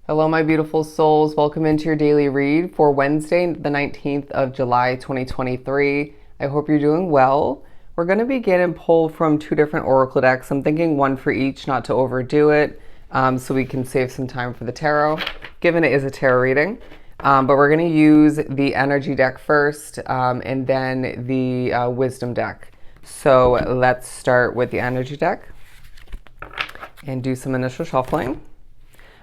Hello, my beautiful souls. Welcome into your daily read for Wednesday, the 19th of July, 2023. I hope you're doing well. We're going to begin and pull from two different oracle decks. I'm thinking one for each, not to overdo it, so we can save some time for the tarot, given it is a tarot reading. But we're going to use the energy deck first, and then the wisdom deck. So let's start with the energy deck and do some initial shuffling.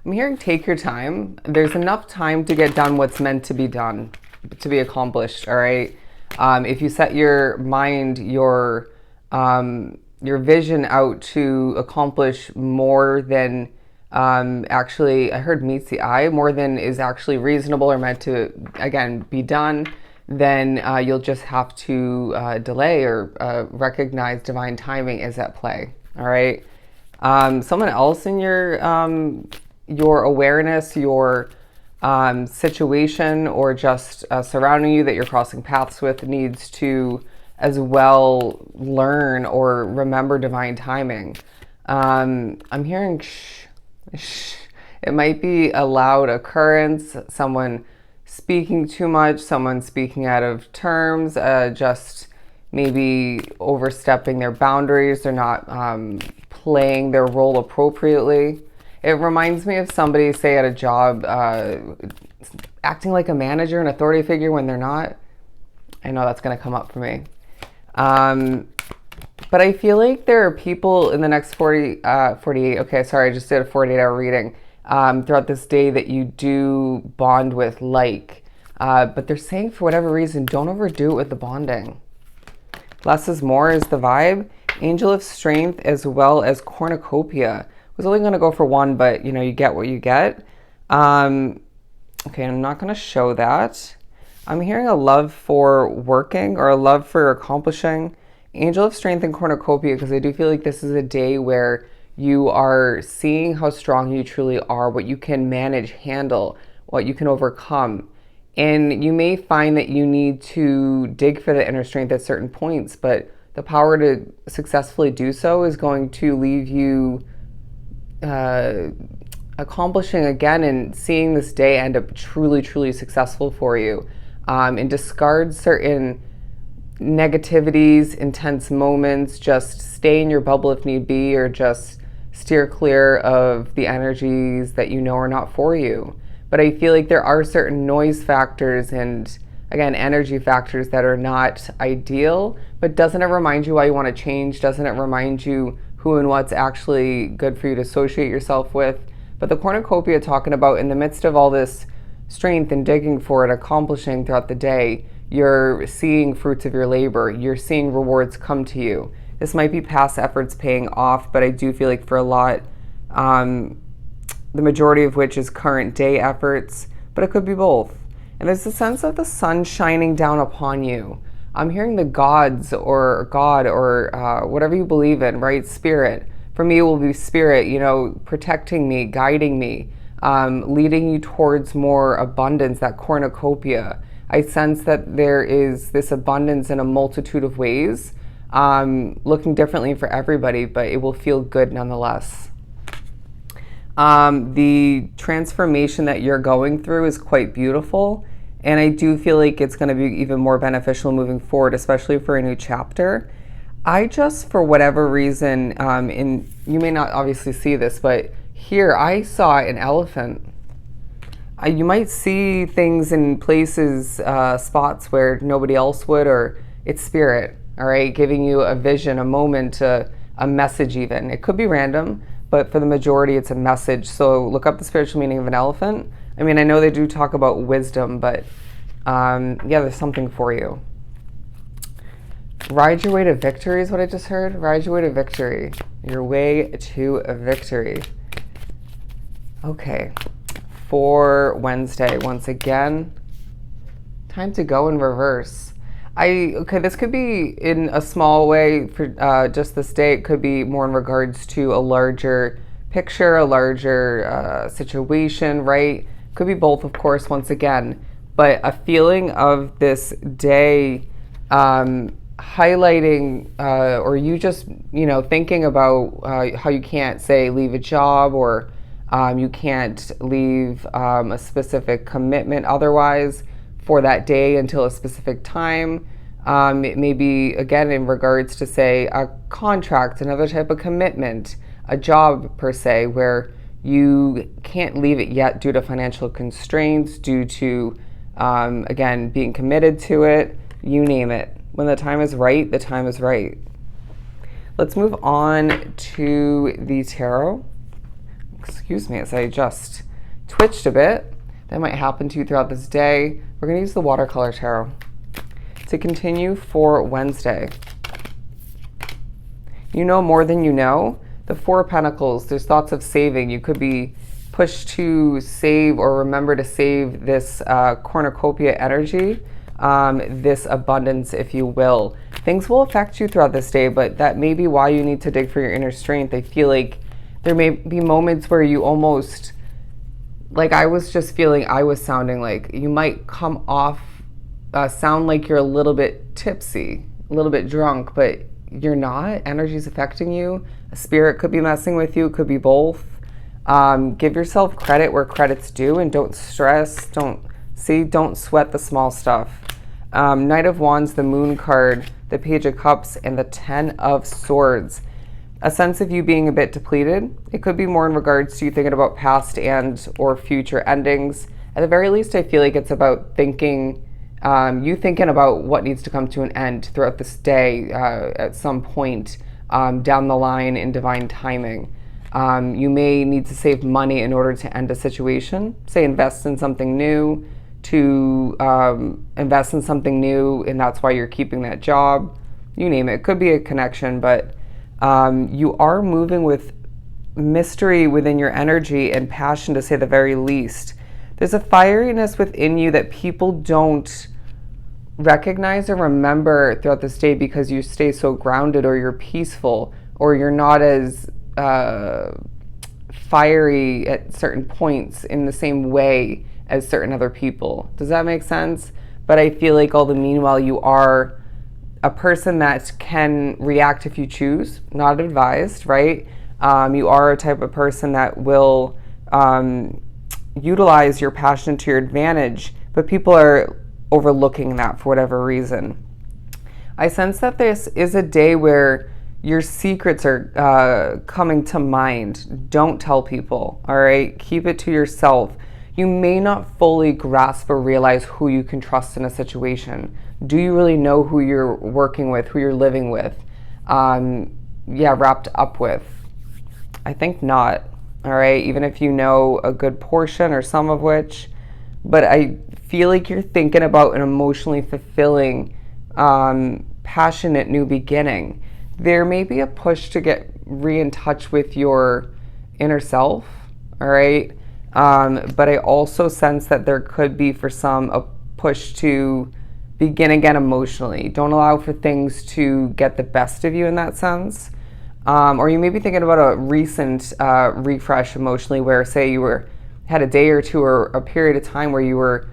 I'm hearing take your time. There's enough time to get done what's meant to be done, to be accomplished, all right? If you set your mind, your vision out to accomplish more than actually, I heard meets the eye, more than is actually reasonable or meant to, again, be done, then you'll just have to delay or recognize divine timing is at play, all right? Someone else in your awareness, your situation, or just surrounding you that you're crossing paths with needs to as well learn or remember divine timing. I'm hearing shh, shh. It might be a loud occurrence, someone speaking too much, someone speaking out of terms, just maybe overstepping their boundaries. They're not playing their role appropriately. It reminds me of somebody, say, at a job, acting like a manager, an authority figure when they're not. I know that's going to come up for me. But I feel like there are people in the next 48, okay, sorry, I just did a 48-hour reading, throughout this day that you do bond with, but they're saying for whatever reason, don't overdo it with the bonding. Less is more is the vibe. Angel of Strength as well as Cornucopia. Was only going to go for one, but you get what you get. Okay, I'm not going to show that. I'm hearing a love for working or a love for accomplishing. Angel of Strength and Cornucopia, because I do feel like this is a day where you are seeing how strong you truly are, what you can manage, handle, what you can overcome. And you may find that you need to dig for the inner strength at certain points, but the power to successfully do so is going to leave you accomplishing again and seeing this day end up truly, truly successful for you. And discard certain negativities, intense moments, just stay in your bubble if need be, or just steer clear of the energies that you know are not for you. But I feel like there are certain noise factors and, again, energy factors that are not ideal, but doesn't it remind you why you want to change? Doesn't it remind you who and what's actually good for you to associate yourself with? But the cornucopia talking about in the midst of all this strength and digging for it, accomplishing throughout the day, you're seeing fruits of your labor. You're seeing rewards come to you. This might be past efforts paying off, but I do feel like for a lot, the majority of which is current day efforts, but it could be both. And there's a sense of the sun shining down upon you. I'm hearing the gods or God or whatever you believe in, right? Spirit. For me, it will be spirit, protecting me, guiding me, leading you towards more abundance, that cornucopia. I sense that there is this abundance in a multitude of ways, looking differently for everybody, but it will feel good nonetheless. The transformation that you're going through is quite beautiful. And I do feel like it's going to be even more beneficial moving forward, especially for a new chapter. I just, for whatever reason, you may not obviously see this, but here I saw an elephant. You might see things in places, spots where nobody else would, or it's spirit, all right, giving you a vision, a moment, a message even. It could be random, but for the majority, it's a message. So look up the spiritual meaning of an elephant. I mean, I know they do talk about wisdom, but yeah, there's something for you. Ride your way to victory is what I just heard. Ride your way to victory. Your way to victory. Okay. For Wednesday, once again, time to go in reverse. This could be in a small way for just this day. It could be more in regards to a larger picture, a larger situation, right? Could be both, of course, once again. But a feeling of this day highlighting or you just, thinking about how you can't, say, leave a job or You can't leave a specific commitment otherwise for that day until a specific time. It may be, again, in regards to, say, a contract, another type of commitment, a job per se, where you can't leave it yet due to financial constraints, due to, again, being committed to it, you name it. When the time is right, the time is right. Let's move on to the tarot. Excuse me as I just twitched a bit. That might happen to you throughout this day. We're going to use the watercolor tarot to continue for Wednesday. You know more than you know. The Four of Pentacles, there's thoughts of saving. You could be pushed to save or remember to save this cornucopia energy, this abundance, if you will. Things will affect you throughout this day, but that may be why you need to dig for your inner strength. I feel like there may be moments where you almost, like I was just feeling, I was sounding like you might come off, sound like you're a little bit tipsy, a little bit drunk, but you're not. Energy's affecting you. A spirit could be messing with you. It could be both. Give yourself credit where credit's due and don't stress. Don't sweat the small stuff. Knight of Wands, the Moon card, the Page of Cups, and the Ten of Swords. A sense of you being a bit depleted. It could be more in regards to you thinking about past and or future endings. At the very least, I feel like it's about thinking about what needs to come to an end throughout this day at some point down the line in divine timing. You may need to save money in order to end a situation. Say invest in something new, and that's why you're keeping that job. You name it. It could be a connection, but you are moving with mystery within your energy and passion, to say the very least. There's a fieriness within you that people don't recognize or remember throughout this day because you stay so grounded, or you're peaceful, or you're not as fiery at certain points in the same way as certain other people. Does that make sense? But I feel like all the meanwhile you are a person that can react if you choose, not advised, right? You are a type of person that will utilize your passion to your advantage, but people are overlooking that for whatever reason. I sense that this is a day where your secrets are coming to mind. Don't tell people, all right? Keep it to yourself. You may not fully grasp or realize who you can trust in a situation. Do you really know who you're working with, who you're living with? Wrapped up with? I think not, all right? Even if you know a good portion or some of which, but I feel like you're thinking about an emotionally fulfilling, passionate new beginning. There may be a push to get in touch with your inner self, all right? But I also sense that there could be, for some, a push to begin again emotionally. Don't allow for things to get the best of you in that sense. Or you may be thinking about a recent refresh emotionally where, say, had a day or two or a period of time where you were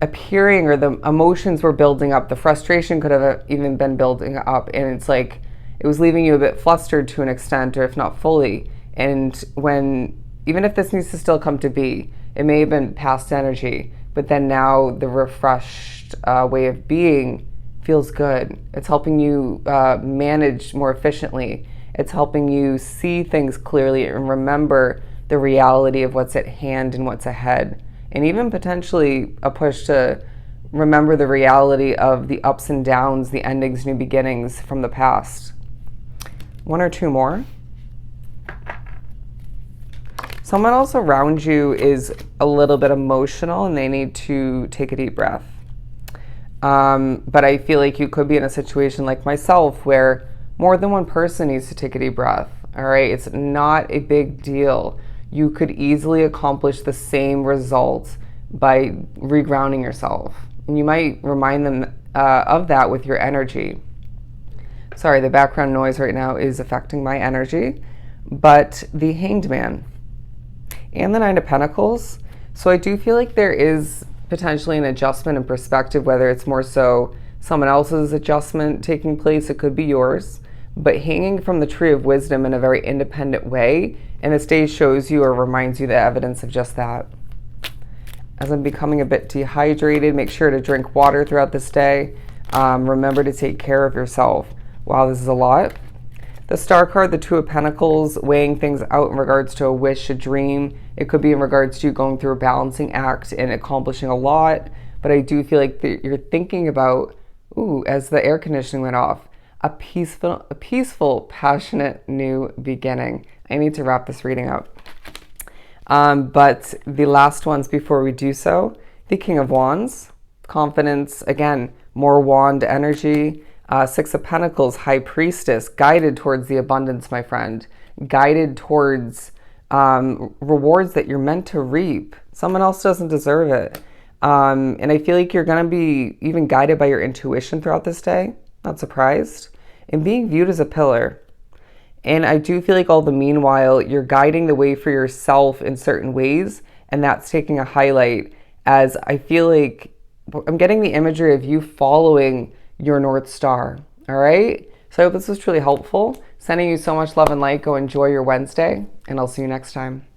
appearing, or the emotions were building up. The frustration could have even been building up, and it's like it was leaving you a bit flustered to an extent, or if not fully. And even if this needs to still come to be, it may have been past energy, but then now the refreshed way of being feels good. It's helping you manage more efficiently. It's helping you see things clearly and remember the reality of what's at hand and what's ahead. And even potentially a push to remember the reality of the ups and downs, the endings, new beginnings from the past. One or two more. Someone else around you is a little bit emotional and they need to take a deep breath. But I feel like you could be in a situation like myself where more than one person needs to take a deep breath. All right, it's not a big deal. You could easily accomplish the same result by regrounding yourself. And you might remind them of that with your energy. Sorry, the background noise right now is affecting my energy. But the Hanged Man and the Nine of Pentacles. So I do feel like there is potentially an adjustment in perspective, whether it's more so someone else's adjustment taking place, it could be yours. but hanging from the tree of wisdom in a very independent way. And this day shows you or reminds you the evidence of just that. As I'm becoming a bit dehydrated, make sure to drink water throughout this day. Remember to take care of yourself. Wow, this is a lot. The Star card, the Two of Pentacles, weighing things out in regards to a wish, a dream. It could be in regards to you going through a balancing act and accomplishing a lot. But I do feel like you're thinking about, as the air conditioning went off, a peaceful, passionate new beginning. I need to wrap this reading up. But the last ones before we do so, the King of Wands, confidence, again, more wand energy. Six of Pentacles, High Priestess, guided towards the abundance, my friend. Guided towards rewards that you're meant to reap. Someone else doesn't deserve it. And I feel like you're going to be even guided by your intuition throughout this day. Not surprised. And being viewed as a pillar. And I do feel like all the meanwhile, you're guiding the way for yourself in certain ways. And that's taking a highlight, as I feel like I'm getting the imagery of you following your North Star. All right. So I hope this was truly helpful. Sending you so much love and light. Go enjoy your Wednesday, and I'll see you next time.